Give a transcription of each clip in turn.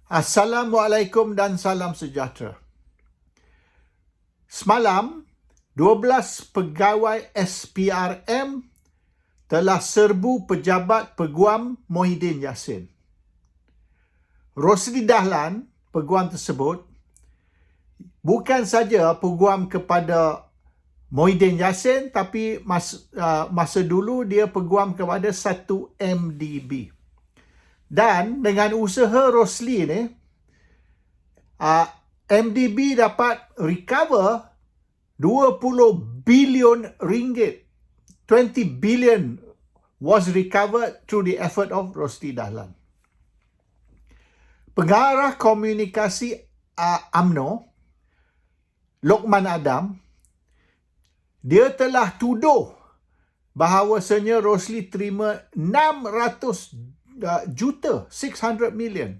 Assalamualaikum dan salam sejahtera. Semalam, 12 pegawai SPRM telah serbu pejabat Peguam Muhyiddin Yassin. Rosli Dahlan, peguam tersebut, bukan saja peguam kepada Muhyiddin Yassin, tapi masa dulu dia peguam kepada satu MDB. Dan dengan usaha Rosli ni, MDB dapat recover 20 bilion ringgit. 20 billion was recovered through the effort of Rosli Dahlan. Pengarah komunikasi UMNO, Lokman Adam, dia telah tuduh bahawasanya Rosli terima 600 juta, 600 million.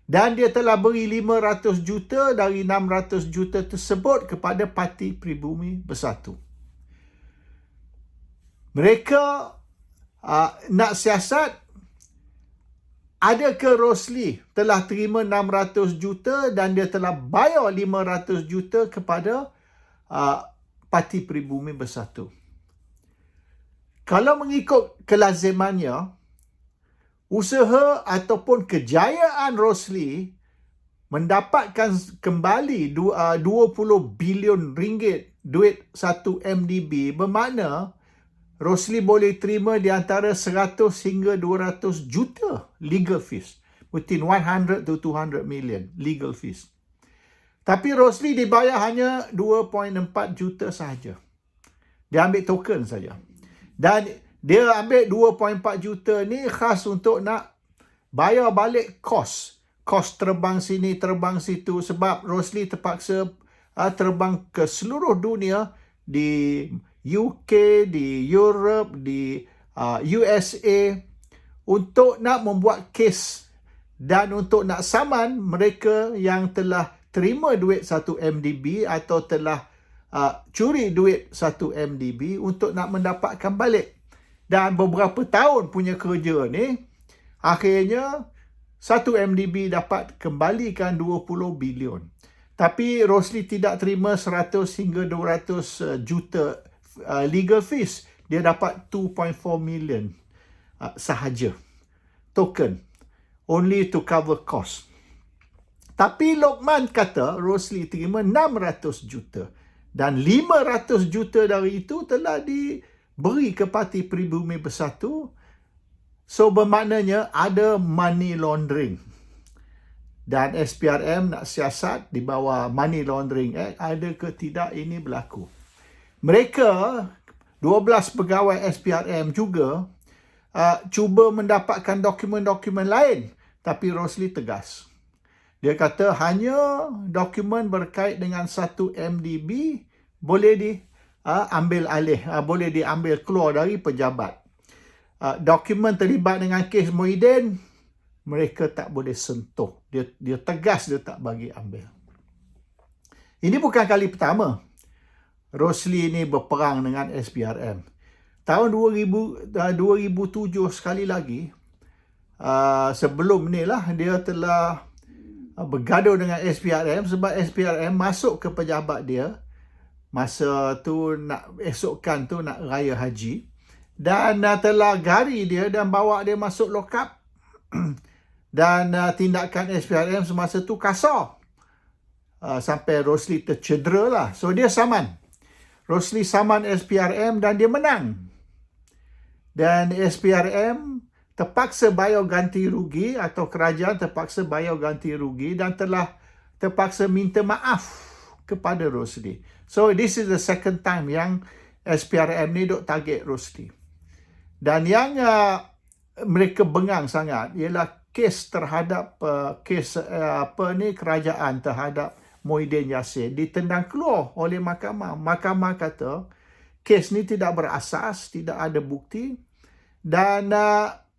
Dan dia telah beri 500 juta dari 600 juta tersebut kepada Parti Pribumi Bersatu. Mereka nak siasat, adakah Rosli telah terima 600 juta dan dia telah bayar 500 juta kepada Parti Pribumi Bersatu. Kalau mengikut kelazimannya, usaha ataupun kejayaan Rosli mendapatkan kembali 20 bilion ringgit duit satu MDB, bermakna Rosli boleh terima di antara 100 hingga 200 juta legal fees, between 100 to 200 million legal fees. Tapi Rosli dibayar hanya 2.4 juta sahaja. Dia ambil token saja. Dan dia ambil 2.4 juta ni khas untuk nak bayar balik kos terbang sini, terbang situ, sebab Rosli terpaksa terbang ke seluruh dunia, di UK, di Europe, di USA, untuk nak membuat kes dan untuk nak saman mereka yang telah terima duit satu MDB atau telah curi duit satu MDB untuk nak mendapatkan balik. Dan beberapa tahun punya kerja ni, akhirnya satu MDB dapat kembalikan 20 bilion. Tapi Rosli tidak terima 100 hingga 200 juta legal fees. Dia dapat 2.4 million sahaja token, only to cover cost. Tapi Lokman kata Rosli terima 600 juta dan 500 juta dari itu telah diberi ke Parti Pribumi Bersatu. So bermaknanya ada money laundering. Dan SPRM nak siasat di bawah Money Laundering Act, ada ke tidak ini berlaku. Mereka 12 pegawai SPRM juga cuba mendapatkan dokumen-dokumen lain, tapi Rosli tegas. Dia kata hanya dokumen berkait dengan satu MDB boleh diambil alih, boleh diambil keluar dari pejabat. Dokumen terlibat dengan kes Muhyiddin, mereka tak boleh sentuh. Dia tegas, dia tak bagi ambil. Ini bukan kali pertama Rosli ini berperang dengan SPRM. Tahun 2007 sekali lagi, sebelum ni lah, dia telah bergaduh dengan SPRM sebab SPRM masuk ke pejabat dia masa tu, esokkan tu nak raya haji, dan telah gari dia dan bawa dia masuk lock up. Dan tindakan SPRM semasa tu kasar, sampai Rosli tercedera lah. So dia saman. Rosli saman SPRM dan dia menang. Dan SPRM terpaksa bayar ganti rugi, atau kerajaan terpaksa bayar ganti rugi dan telah terpaksa minta maaf kepada Rosli. So this is the second time yang SPRM ni duk target Rosli. Dan yang mereka bengang sangat ialah kes terhadap kerajaan terhadap Muhyiddin Yassin ditendang keluar oleh mahkamah. Mahkamah kata kes ni tidak berasas, tidak ada bukti, dan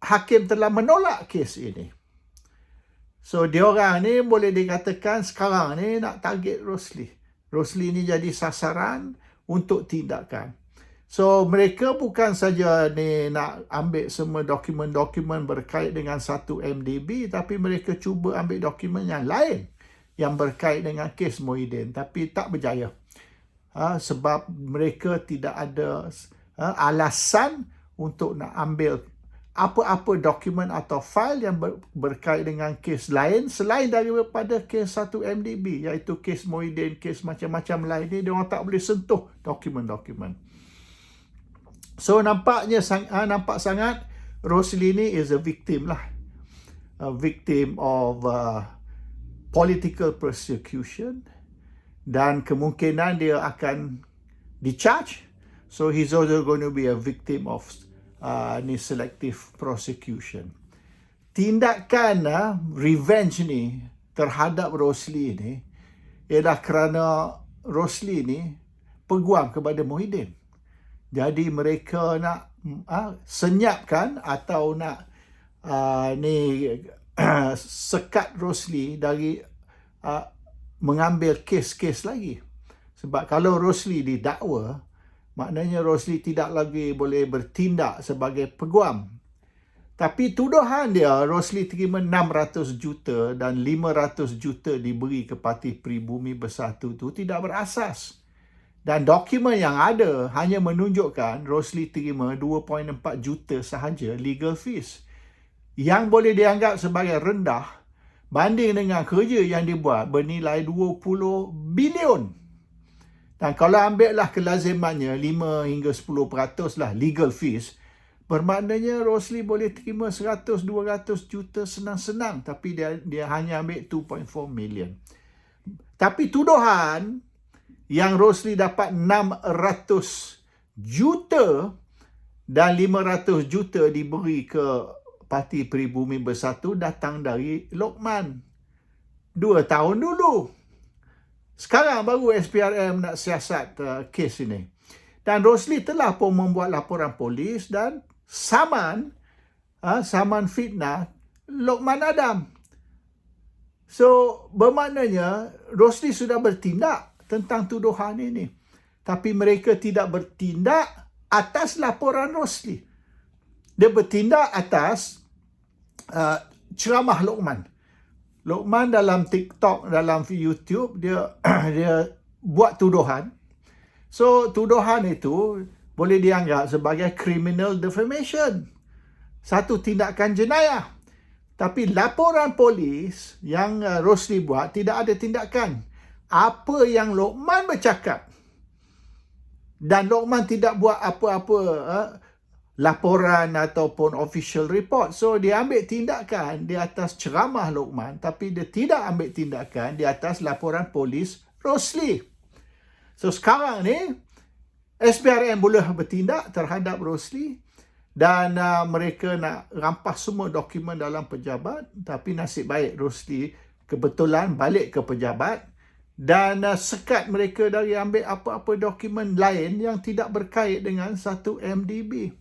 hakim telah menolak kes ini. So diorang ni boleh dikatakan sekarang ni nak target Rosli. Rosli ni jadi sasaran untuk tindakan. So mereka bukan saja ni nak ambil semua dokumen-dokumen berkait dengan satu MDB, tapi mereka cuba ambil dokumen yang lain yang berkait dengan kes Muhyiddin, tapi tak berjaya. Sebab mereka tidak ada alasan untuk nak ambil apa-apa dokumen atau fail yang berkait dengan kes lain selain daripada kes satu MDB, iaitu kes Muhyiddin, kes macam-macam lain ni, dia orang tak boleh sentuh dokumen-dokumen. So nampak sangat Rosli ni is a victim lah. A victim of political persecution, dan kemungkinan dia akan di-charge. So he's also going to be a victim of selective prosecution. Tindakan revenge ni terhadap Rosli ni ialah kerana Rosli ni peguam kepada Muhyiddin. Jadi mereka nak senyapkan atau nak sekat Rosli dari mengambil kes-kes lagi. Sebab kalau Rosli didakwa, maknanya Rosli tidak lagi boleh bertindak sebagai peguam. Tapi tuduhan dia, Rosli terima 600 juta dan 500 juta diberi ke Parti Pribumi Bersatu tu tidak berasas. Dan dokumen yang ada hanya menunjukkan Rosli terima 2.4 juta sahaja legal fees, yang boleh dianggap sebagai rendah banding dengan kerja yang dibuat bernilai 20 bilion. Dan kalau ambillah kelazimannya 5 hingga 10% lah legal fees, bermaknanya Rosli boleh terima 100-200 juta senang-senang, tapi dia hanya ambil 2.4 million. Tapi tuduhan yang Rosli dapat 600 juta dan 500 juta diberi ke Parti Pribumi Bersatu datang dari Lokman 2 tahun dulu. Sekarang baru SPRM nak siasat kes ini. Dan Rosli telah pun membuat laporan polis dan saman fitnah Lokman Adam. So bermaknanya Rosli sudah bertindak tentang tuduhan ini, tapi mereka tidak bertindak atas laporan Rosli. Dia bertindak atas ceramah Lokman. Lokman dalam TikTok, dalam YouTube, dia buat tuduhan. So tuduhan itu boleh dianggap sebagai criminal defamation, satu tindakan jenayah. Tapi laporan polis yang Rosli buat tidak ada tindakan. Apa yang Lokman bercakap, dan Lokman tidak buat apa-apa laporan ataupun official report. So dia ambil tindakan di atas ceramah Lokman, tapi dia tidak ambil tindakan di atas laporan polis Rosli. So sekarang ni SPRM boleh bertindak terhadap Rosli, dan mereka nak rampas semua dokumen dalam pejabat. Tapi nasib baik Rosli kebetulan balik ke pejabat, dan sekat mereka dari ambil apa-apa dokumen lain yang tidak berkait dengan satu MDB.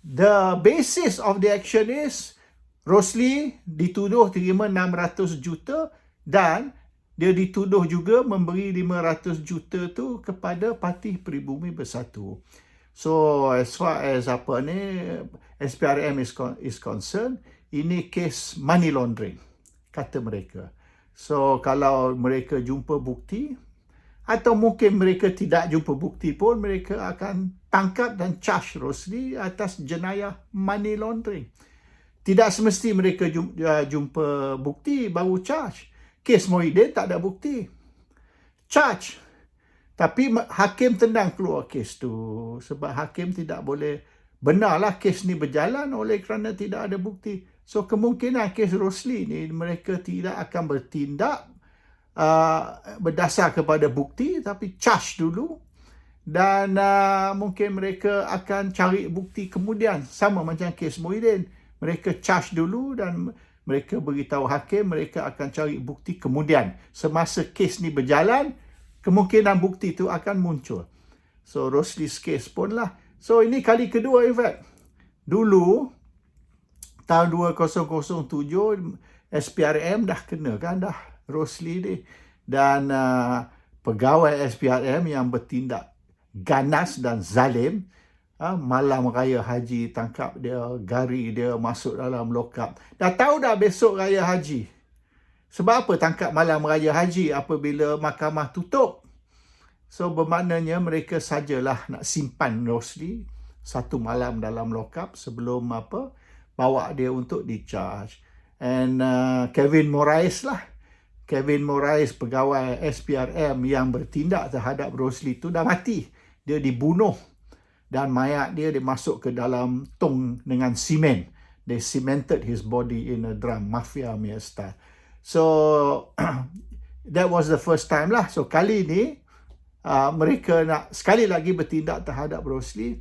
The basis of the action is Rosli dituduh terima 600 juta dan dia dituduh juga memberi 500 juta tu kepada Parti Pribumi Bersatu. So as far as SPRM is concerned, ini kes money laundering, kata mereka. So kalau mereka jumpa bukti, atau mungkin mereka tidak jumpa bukti pun, mereka akan tangkap dan charge Rosli atas jenayah money laundering. Tidak semesti mereka jumpa bukti baru charge. Kes Muhyiddin tak ada bukti, charge. Tapi hakim tendang keluar kes tu, sebab hakim tidak boleh benarlah kes ni berjalan oleh kerana tidak ada bukti. So kemungkinan kes Rosli ni mereka tidak akan bertindak berdasar kepada bukti, tapi charge dulu, dan mungkin mereka akan cari bukti kemudian, sama macam kes Muhyiddin. Mereka charge dulu dan mereka beritahu hakim mereka akan cari bukti kemudian. Semasa kes ni berjalan, kemungkinan bukti tu akan muncul. So Rosli's case pun lah. So ini kali kedua in fact. Dulu tahun 2007 SPRM dah kena kan dah Rosli ni, dan pegawai SPRM yang bertindak ganas dan zalim. Malam raya haji tangkap dia, gari dia masuk dalam lokap. Dah tahu dah besok raya haji. Sebab apa tangkap malam raya haji apabila mahkamah tutup? So bermaknanya mereka sajalah nak simpan Rosli satu malam dalam lokap sebelum bawa dia untuk di-charge. And Kevin Moraes, pegawai SPRM yang bertindak terhadap Rosli tu dah mati. Dia dibunuh dan mayat dia dimasuk ke dalam tong dengan simen. They cemented his body in a drum, mafia punya style. So that was the first time lah. So kali ni mereka nak sekali lagi bertindak terhadap Rosli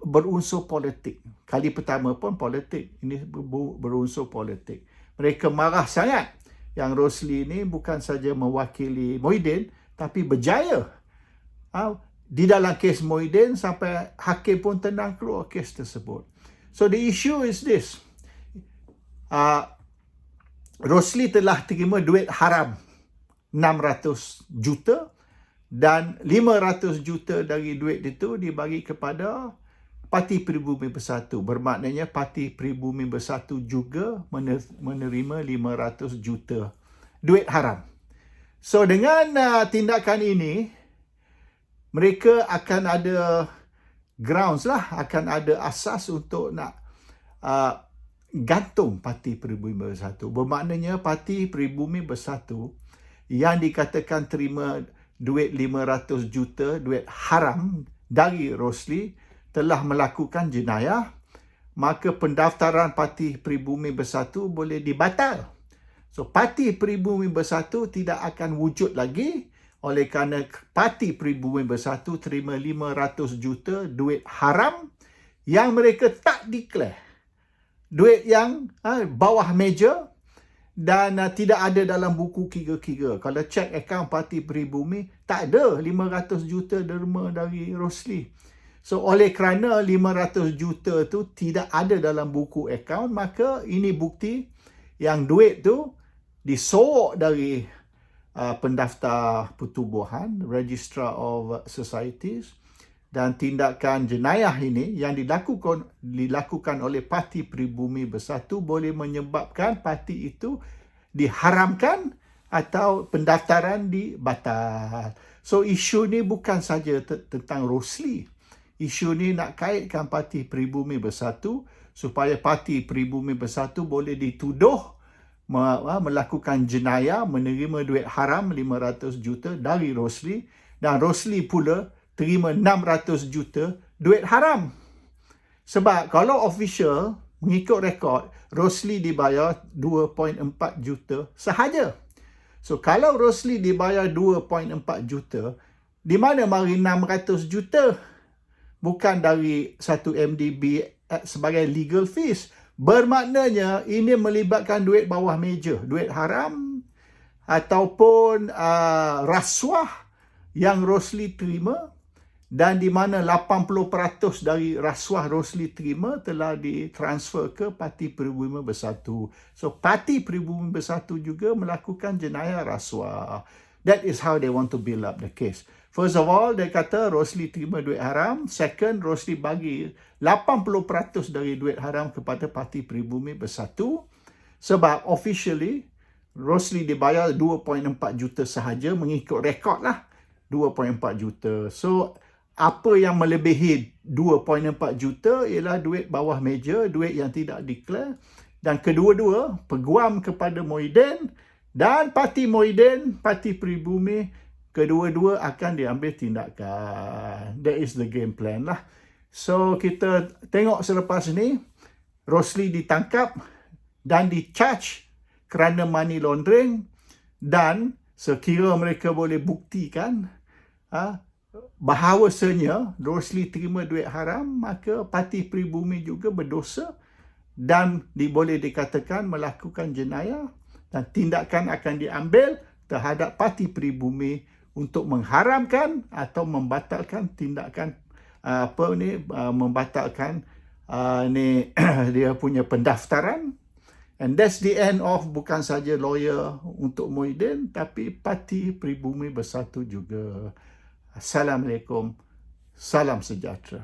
berunsur politik. Kali pertama pun politik, ini berunsur politik. Mereka marah sangat yang Rosli ni bukan saja mewakili Muhyiddin tapi berjaya. Di dalam kes Muhyiddin sampai hakim pun tenang keluar kes tersebut. So the issue is this. Rosli telah terima duit haram 600 juta dan 500 juta dari duit itu dibagi kepada Parti Pribumi Bersatu. Bermaknanya Parti Pribumi Bersatu juga menerima 500 juta duit haram. So dengan tindakan ini, mereka akan ada grounds lah, akan ada asas untuk nak gantung Parti Pribumi Bersatu. Bermaknanya Parti Pribumi Bersatu yang dikatakan terima duit 500 juta, duit haram dari Rosli telah melakukan jenayah, maka pendaftaran Parti Pribumi Bersatu boleh dibatal. So Parti Pribumi Bersatu tidak akan wujud lagi oleh kerana Parti Pribumi Bersatu terima 500 juta duit haram yang mereka tak declare. Duit yang bawah meja dan tidak ada dalam buku kira-kira. Kalau cek akaun Parti Pribumi, tak ada 500 juta derma dari Rosli. So oleh kerana 500 juta tu tidak ada dalam buku akaun, maka ini bukti yang duit tu disorok dari pendaftar pertubuhan, Registrar of Societies, dan tindakan jenayah ini yang dilakukan oleh Parti Pribumi Bersatu boleh menyebabkan parti itu diharamkan atau pendaftaran dibatal. So isu ni bukan saja tentang Rosli. Isu ni nak kaitkan Parti Pribumi Bersatu supaya Parti Pribumi Bersatu boleh dituduh melakukan jenayah, menerima duit haram 500 juta dari Rosli, dan Rosli pula terima 600 juta duit haram. Sebab kalau official mengikut rekod, Rosli dibayar 2.4 juta sahaja. So kalau Rosli dibayar 2.4 juta, di mana mari 600 juta? Bukan dari 1 MDB sebagai legal fees. Bermaknanya ini melibatkan duit bawah meja, duit haram ataupun rasuah yang Rosli terima, dan di mana 80% dari rasuah Rosli terima telah ditransfer ke Parti Pribumi Bersatu. So Parti Pribumi Bersatu juga melakukan jenayah rasuah. That is how they want to build up the case. First of all, dia kata Rosli terima duit haram. Second, Rosli bagi 80% dari duit haram kepada Parti Pribumi Bersatu. Sebab officially, Rosli dibayar 2.4 juta sahaja, mengikut rekod lah, 2.4 juta. So, apa yang melebihi 2.4 juta ialah duit bawah meja, duit yang tidak declare. Dan kedua-dua, peguam kepada Muhyiddin dan Parti Muhyiddin, Parti Pribumi, kedua-dua akan diambil tindakan. That is the game plan lah. So, kita tengok selepas ni, Rosli ditangkap dan di-charge kerana money laundering, dan sekira mereka boleh buktikan bahawasanya Rosli terima duit haram, maka Parti Pribumi juga berdosa dan boleh dikatakan melakukan jenayah, dan tindakan akan diambil terhadap Parti Pribumi untuk mengharamkan atau membatalkan tindakan membatalkan dia punya pendaftaran. And that's the end of bukan saja lawyer untuk Muhyiddin, tapi Parti Pribumi Bersatu juga. Assalamualaikum. Salam sejahtera.